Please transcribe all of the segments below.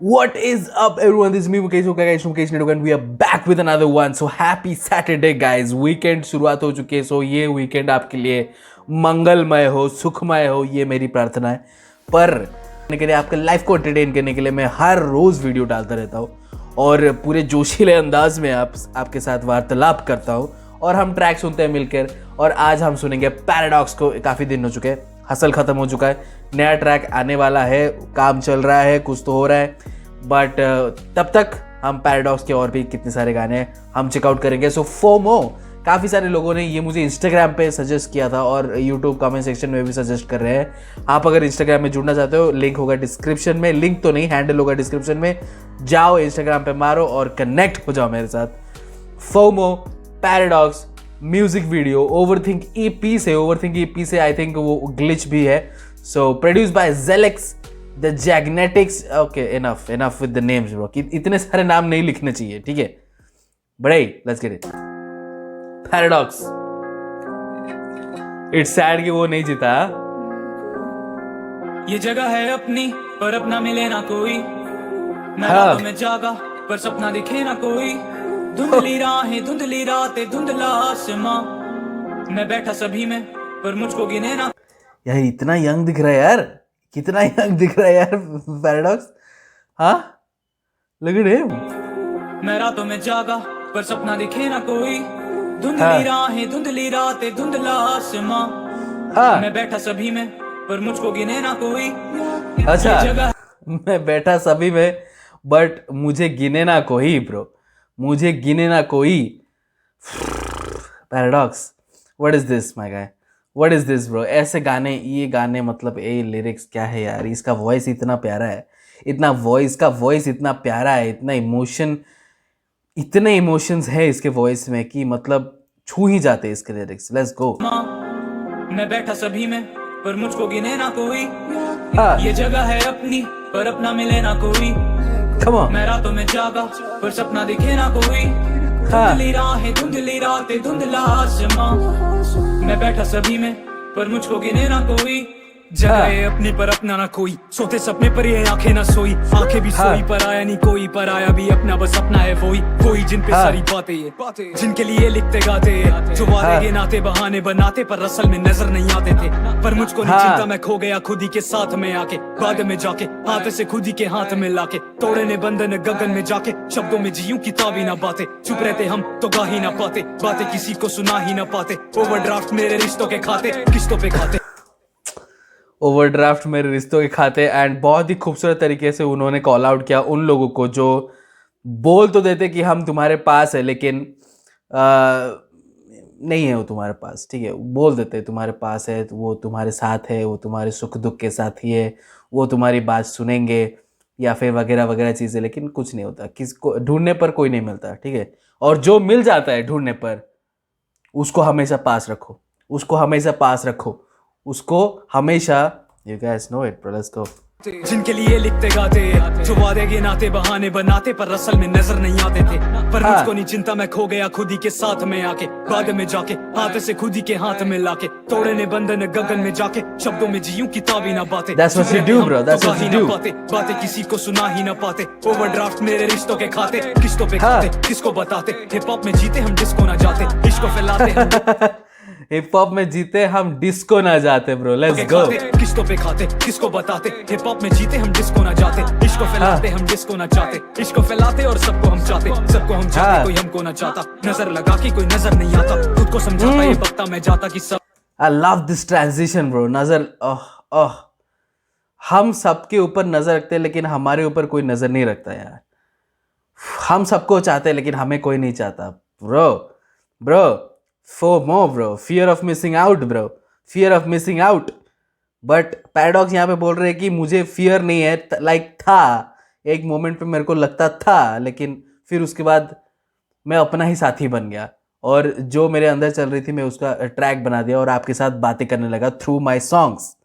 What is up, everyone? This is me, Mukesh Oka from Mukesh Network, and we are back with another one. So happy Saturday, guys. Weekend शुरुआत हो चुकी है. So ये weekend आपके लिए मंगलमय हो, सुखमय हो, ये मेरी प्रार्थना है. पर करने के लिए आपके लाइफ को एंटरटेन करने के लिए मैं हर रोज वीडियो डालता रहता हूँ और पूरे जोशीले अंदाज में आपके साथ वार्तालाप करता हूँ और हम ट्रैक सुनते हैं मिलकर. और आज हम सुनेंगे पैराडॉक्स को. काफ़ी दिन हो चुके हैं, हसल ख़त्म हो चुका है, नया ट्रैक आने वाला है, काम चल रहा है, कुछ तो हो रहा है, बट तब तक हम पैराडॉक्स के और भी कितने सारे गाने हम चेकआउट करेंगे. सो फोमो, काफ़ी सारे लोगों ने ये मुझे इंस्टाग्राम पे सजेस्ट किया था और यूट्यूब कमेंट सेक्शन में भी सजेस्ट कर रहे हैं. आप अगर इंस्टाग्राम में जुड़ना चाहते हो, लिंक होगा डिस्क्रिप्शन में, लिंक तो नहीं, हैंडल होगा डिस्क्रिप्शन में, जाओ इंस्टाग्राम पे मारो और कनेक्ट हो जाओ मेरे साथ. FOMO paradox music video overthink EP से आई थिंक वो ग्लिच भी है. So produce by Jelex the Jagnetics. Okay, enough with the names bro. इतने सारे नाम नहीं लिखने चाहिए, ठीक है बड़े. Let's get it. Paradox. It's sad कि वो नहीं जीता. ये जगह है अपनी पर अपना मिले ना कोई. मैं रातों में जागा पर सपना दिखे ना कोई. धुंधली राहें, धुंधली रातें, धुंधला आसमां. मैं बैठा सभी में पर मुझको गिने ना. यार इतना यंग दिख रहा है यार, कितना यंग दिख रहा है यार पैराडॉक्स. हाँ, लुक एट हिम. मैं रातों में जागा पर सपना दिखे ना कोई. धुंधली राहें, धुंधली रातें, धुंधला आसमां. मैं बैठा सभी में पर मुझको गिने ना कोई. अच्छा, मैं बैठा सभी में बट मुझे गिने ना कोई ब्रो, मुझे गिने ना कोई. Paradox, what is this my guy, what is this bro. ऐसे गाने, ये गाने मतलब ये लिरिक्स क्या है यार. इसका वॉइस इतना प्यारा है, इतना वॉइस इतना प्यारा है, इतने इमोशंस है इसके वॉइस में कि मतलब छू ही जाते हैं इसके लिरिक्स. Let's go. मैं बैठा सभी में पर मुझको गिने ना कोई. ये जगह है अपनी पर अपना मिले ना कोई. Come on. मैं रातों में जागा पर सपना दिखे ना कोई. धुंधली राहें, धुंधली रातें, धुंधला आसमां. मैं बैठा सभी में पर मुझको गिने ना कोई. जगह है अपनी पर अपना ना कोई. सोते सपने पर ये आंखें ना सोई. आंखें भी सोई पर आया नहीं कोई. पर आया भी अपना, बस अपना है वही जिन पे सारी बातें ये, जिनके लिए लिखते गाते हैं, जो वादे के नाते बहाने बनाते पर असल में नजर नहीं आते थे. पर मुझको नहीं चिंता, मैं खो गया खुद ही के साथ में आके. बाद में जाके हाथ से खुद ही के हाथ में लाके तोड़े ने बंधन गगन में जाके. शब्दों में जीयूं किताबी ना बातें. चुप रहते हम तो गा ही ना पाते. बातें किसी को सुना ही ना पाते. ओवरड्राफ्ट मेरे रिश्तों के खाते किस्तों पे खाते. ओवरड्राफ्ट मेरे रिश्तों के खाते. एंड बहुत ही खूबसूरत तरीके से उन्होंने कॉल आउट किया उन लोगों को जो बोल तो देते कि हम तुम्हारे पास है लेकिन नहीं है वो तुम्हारे पास. ठीक है, बोल देते तुम्हारे पास है, वो तुम्हारे साथ है, वो तुम्हारे सुख दुख के साथ ही है, वो तुम्हारी बात सुनेंगे या फिर वगैरह वगैरह चीज़ें. लेकिन कुछ नहीं होता, किसको ढूंढने पर कोई नहीं मिलता. ठीक है, और जो मिल जाता है ढूंढने पर उसको हमेशा पास रखो, उसको हमेशा पास रखो, उसको हमेशा. You guys know it, bro. Let's go. जिनके लिए लिखते गाते हैं, जो वादे के नाते बहाने बनाते पर असल में नजर नहीं आते थे. पर मुझको नहीं चिंता, मैं खो गया खुद ही के साथ में आके. बाद में जाके हाथ से खुद ही के हाथ में लाके तोड़े ने बंधन गगन में जाके. शब्दों में जीयूं किताबी ना बातें. That's what you do, bro. That's what you do. बातें किसी को सुना ही ना पाते. ओवरड्राफ्ट मेरे रिश्तों के खाते किस्तों पे खाते. किसको बताते हिप हॉप में जीते हम डिस्को ना जाते. इश्क को फैलाते हम हिप हॉप में जीते हम डिस्को ना जाते ब्रो. Let's go. किस्तों पे खाते किसको बताते. हिप हॉप में जीते हम डिस्को ना जाते. इश्क को फैलाते हम डिस्को ना चाहते. इश्क को फैलाते और सबको हम चाहते. सबको हम चाहते, कोई हमको ना चाहता. नजर लगा के कोई नजर नहीं आता. खुद को समझाता ये बकता मैं जाता कि सब. I love this transition bro. नजर हम सबके ऊपर नजर रखते हैं लेकिन हमारे ऊपर कोई नजर नहीं रखता यार. हम सबको चाहते हैं लेकिन हमें कोई नहीं चाहता bro. FOMO bro, fear of missing out bro, fear of missing out. But paradox यहाँ पे बोल रहे हैं कि मुझे फियर नहीं है. लाइक था एक मोमेंट पे मेरे को लगता था, लेकिन फिर उसके बाद मैं अपना ही साथी बन गया और जो मेरे अंदर चल रही थी मैं उसका ट्रैक बना दिया और आपके साथ बातें करने लगा through my songs.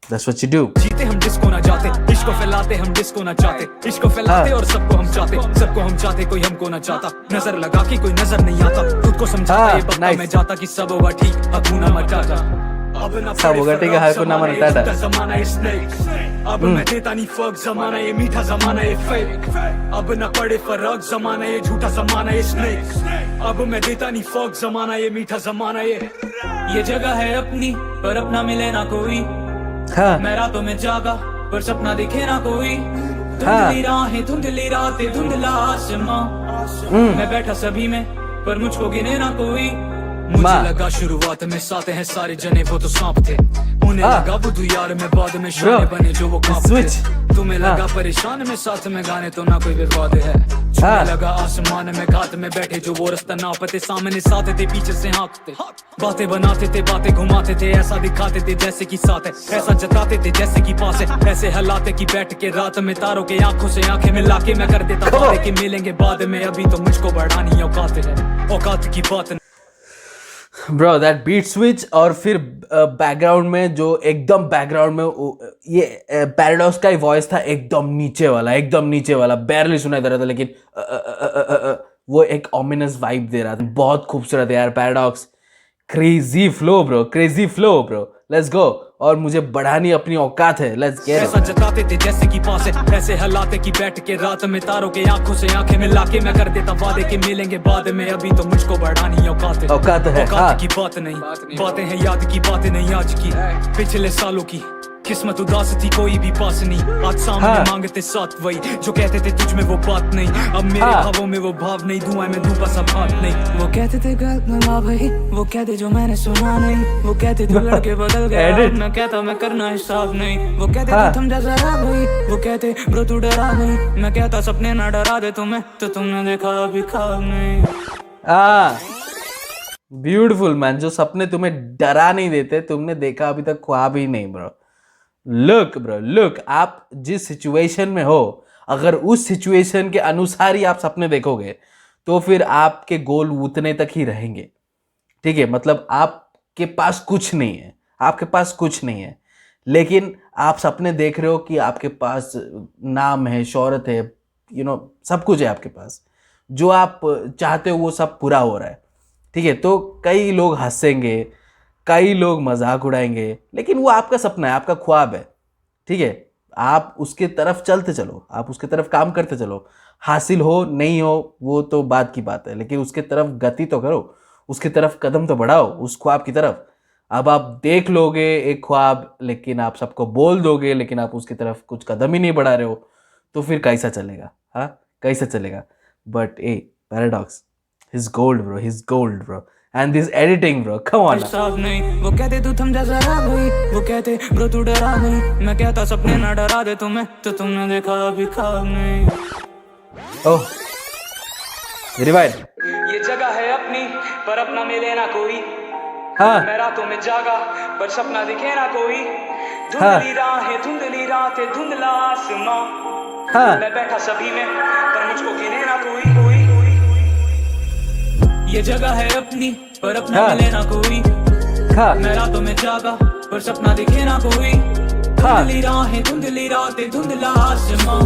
That's what you do. जीते हम डिस्को ना जाते. इश्क को फैलाते हम डिस्को ना चाहते. इश्क को फैलाते और सबको हम चाहते. सबको हम चाहते, कोई हमको ना चाहता. नजर लगा के कोई नजर नहीं आता. खुद को समझाता ये बकता मैं जाता कि सब होगा ठीक. अधूना मत जाता. अब ना सब उगटी का हर को ना मनता था। जमाना ये स्नेक, अब मैं देता नहीं फर्क, जमाना ये मीठा, जमाना ये फेक। अब ना पड़े फर्क, जमाना ये झूठा, जमाना ये स्नेक। अब मैं देता नहीं फर्क, जमाना ये मीठा, जमाना ये जगह है अपनी पर अपना मिले ना कोई। हाँ मैं रातों में जागा पर सपना दिखे ना कोई। धुंधली राहें, धुंधली रातें, धुंधला आसमां। मैं बैठा सभी में पर मुझको गिने ना कोई। मुझे लगा शुरुआत में साथ हैं सारे जने, वो तो सांप थे। उन्हें लगा बुद्धू यार में, बाद में शाने बने जो वो कांप थे। तुम्हें लगा परेशान में, साथ में गाने तो ना कोई विवाद है। तुम्हें लगा आसमान में घात में बैठे जो वो रास्ता नापते, सामने साथ थे पीछे से हाँकते। बातें बनाते थे, बातें घुमाते थे, ऐसा दिखाते थे जैसे कि साथ है, ऐसा जताते थे जैसे कि पास है, ऐसे हलाते कि बैठ के रात में तारों के आंखों से आंखें मिला के मैं कर देता वादे कि मिलेंगे बाद में। अभी तो मुझको बढ़ानी औकात है, औकात की बात नहीं। ब्रो दैट बीट स्विच, और फिर बैकग्राउंड में जो एकदम बैकग्राउंड में ये पैराडॉक्स का ही वॉइस था, एकदम नीचे वाला बैरली सुनाई दे रहा था, लेकिन वो एक ऑमिनस वाइब दे रहा था। बहुत खूबसूरत है यार paradox. Crazy flow bro, let's go. और मुझे बढ़ानी अपनी औकात है, लेट्स गेट ऐसा जताते थे जैसे कि पास है, ऐसे हलाते कि बैठ के रात में तारों के आंखों से आंखें मिला के मैं कर देता वादे कि मिलेंगे बाद में। अभी तो मुझको बढ़ानी औकात है, औकात की बात नहीं। बातें हैं याद की, बातें नहीं आज की, पिछले सालों की। किस्मत उदास थी, कोई भी पास नहीं। आज सामने मांगते साथ वही जो कहते थे तुझ में वो बात नहीं। अब मेरे भावों में वो भाव नहीं, धुआं में धूपा सा बात नहीं। वो कहते थे गलत ना भाई, वो कहते जो मैंने सुना नहीं। वो कहते तू लड़के बदल गया, मैं कहता मैं करना हिसाब नहीं। वो कहते तू थम जा जरा भाई, वो कहते ब्रो तू डरा नहीं। मैं कहता सपने ना डरा दे तुम्हें, तो तुमने देखा अभी ख्वाब नहीं। ब्यूटीफुल मैन, जो सपने तुम्हें डरा नहीं देते, तुमने देखा अभी तक ख्वाब ही नहीं। ब्रो लुक, आप जिस सिचुएशन में हो, अगर उस सिचुएशन के अनुसार ही आप सपने देखोगे तो फिर आपके गोल उतने तक ही रहेंगे। ठीक है, मतलब आपके पास कुछ नहीं है, लेकिन आप सपने देख रहे हो कि आपके पास नाम है, शोहरत है, सब कुछ है आपके पास। जो आप चाहते हो वो सब पूरा हो रहा है। ठीक है, तो कई लोग हंसेंगे, कई लोग मजाक उड़ाएंगे, लेकिन वो आपका सपना है, आपका ख्वाब है। ठीक है, आप उसके तरफ चलते चलो, आप उसके तरफ काम करते चलो। हासिल हो नहीं हो वो तो बात की बात है, लेकिन उसके तरफ गति तो करो, उसकी तरफ कदम तो बढ़ाओ, उस ख्वाब की तरफ। अब आप देख लोगे एक ख्वाब, लेकिन आप सबको बोल दोगे, लेकिन आप उसकी तरफ कुछ कदम ही नहीं बढ़ा रहे हो, तो फिर कैसा चलेगा। But a paradox, he's gold bro, and this editing bro, come on साफ नहीं। वो कहते तू थम जा जरा भाई, वो कहते ब्रो तू डरा नहीं। मैं कहता सपने ना डरा दे तुम्हें, तो तुमने देखा अभी ख्वाब नहीं। ओह रिवाइंड। ये जगह है अपनी पर अपना मिले ना कोई। मैं रातों में जागा पर सपना दिखे ना कोई। धुंधली राहें, धुंधली रातें, धुंधला आसमां। मैं बैठा सभी में पर मुझको गिने ना कोई। ये जगह है अपनी पर अपना मिले ना कोई। मैं रातों में जागा पर सपना दिखे ना कोई। धुंधली राहें, धुंधली रातें, धुंधला आसमां।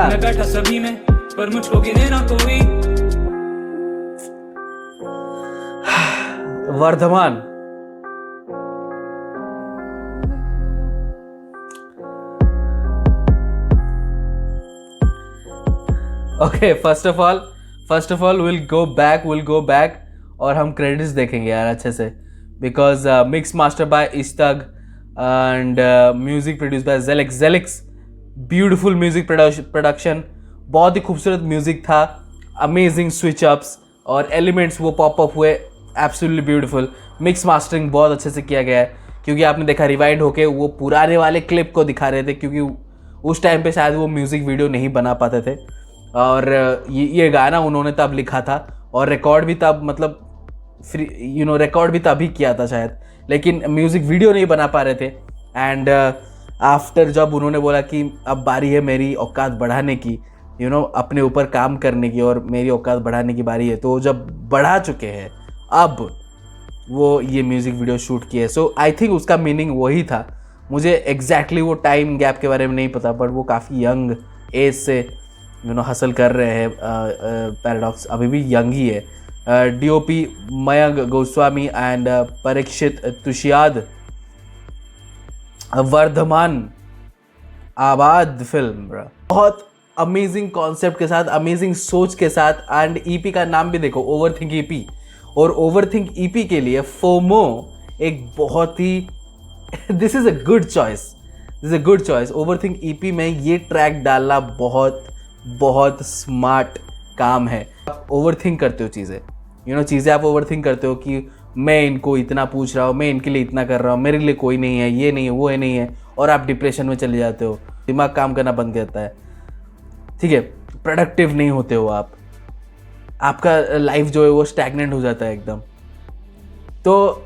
मैं बैठा सभी में पर मुझको गिने ना कोई। Vardhaman, okay, first of all will go back और हम क्रेडिट्स देखेंगे यार अच्छे से, बिकॉज मिक्स मास्टर बाय इस्तग and music produce by Jelix. Beautiful music production, बहुत ही खूबसूरत म्यूजिक था, अमेजिंग स्विच अप्स और एलिमेंट्स वो पॉप अप हुए, एब्सोल्युटली ब्यूटीफुल। मिक्स मास्टरिंग बहुत अच्छे से किया गया है, क्योंकि आपने देखा रिवाइंड होके वो पुराने वाले क्लिप को दिखा रहे थे, क्योंकि उस टाइम पे शायद वो म्यूज़िक वीडियो नहीं बना पाते थे, और ये गाना उन्होंने तब लिखा था और रिकॉर्ड भी तब, मतलब रिकॉर्ड भी तभी किया था शायद, लेकिन म्यूज़िक वीडियो नहीं बना पा रहे थे। एंड आफ्टर जब उन्होंने बोला कि अब बारी है मेरी औकात बढ़ाने की, अपने ऊपर काम करने की, और मेरी औकात बढ़ाने की बारी है, तो जब बढ़ा चुके हैं अब वो ये म्यूज़िक वीडियो शूट किए। सो आई थिंक उसका मीनिंग वही था। मुझे एग्जैक्टली वो टाइम गैप के बारे में नहीं पता, बट वो काफ़ी यंग एज से हसल कर रहे हैं। पैराडॉक्स अभी भी यंग ही है। DOP मयंक गोस्वामी एंड परीक्षित तुषियाद वर्धमान आबाद फिल्म bro. बहुत अमेजिंग कॉन्सेप्ट के साथ, अमेजिंग सोच के साथ, एंड ईपी का नाम भी देखो, ओवरथिंक ईपी। और ओवरथिंक ईपी के लिए फोमो एक बहुत ही this is a good choice, this is a good choice. Overthink EP में ये ट्रैक डालना बहुत बहुत स्मार्ट काम है। आप ओवरथिंक करते हो चीज़ें, चीज़ें आप ओवरथिंक करते हो कि मैं इनको इतना पूछ रहा हूँ, मैं इनके लिए इतना कर रहा हूँ, मेरे लिए कोई नहीं है, ये नहीं है, वो है नहीं है, और आप डिप्रेशन में चले जाते हो, दिमाग काम करना बंद करता है, ठीक है, प्रोडक्टिव नहीं होते हो आप, आपका लाइफ जो है वो स्टैग्नेंट हो जाता है एकदम। तो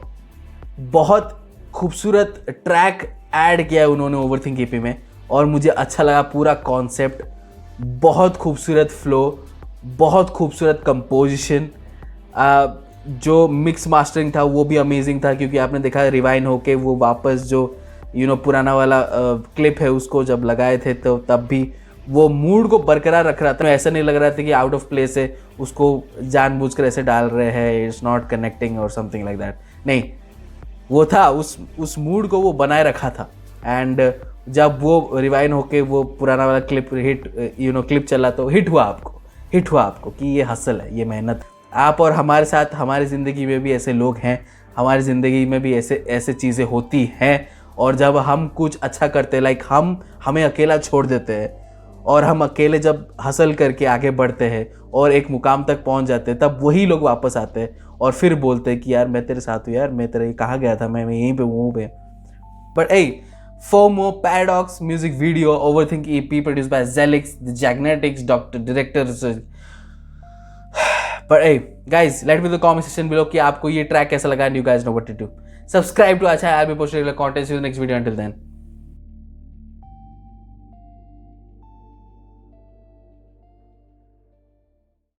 बहुत खूबसूरत ट्रैक ऐड किया है उन्होंने ओवरथिंक ईपी में, और मुझे अच्छा लगा पूरा कॉन्सेप्ट। बहुत खूबसूरत फ्लो, बहुत खूबसूरत कंपोजिशन, जो मिक्स मास्टरिंग था वो भी अमेजिंग था, क्योंकि आपने देखा रिवाइन होके वो वापस जो पुराना वाला क्लिप है उसको जब लगाए थे तो तब भी वो मूड को बरकरार रख रहा था। ऐसा नहीं लग रहा था कि आउट ऑफ प्लेस है, उसको जानबूझकर ऐसे डाल रहे हैं, इट्स नॉट कनेक्टिंग और समथिंग लाइक दैट। नहीं, वो था, उस मूड को वो बनाए रखा था। एंड जब वो रिवाइन होके वो पुराना वाला क्लिप क्लिप चला तो हिट हुआ आपको कि ये हसल है, ये मेहनत। आप और हमारे साथ, हमारी ज़िंदगी में भी ऐसे लोग हैं, हमारी ज़िंदगी में भी ऐसे चीज़ें होती हैं। और जब हम कुछ अच्छा करते हैं, लाइक हमें अकेला छोड़ देते हैं, और हम अकेले जब हसल करके आगे बढ़ते हैं और एक मुकाम तक पहुंच जाते हैं, तब वही लोग वापस आते हैं और फिर बोलते हैं कि यार मैं तेरे साथ हूँ, यार मैं तेरे कहाँ गया था, मैं यहीं पे हूँ पे। But FOMO Paradox music video, Overthink EP produced by Zelix, the Jagnetics directors. But guys, let me know in the comment section below कि आपको ये ट्रैक कैसा लगा, and you guys know what to do. Subscribe to our channel, I'll be posting regular content. See you in the next video. Until then.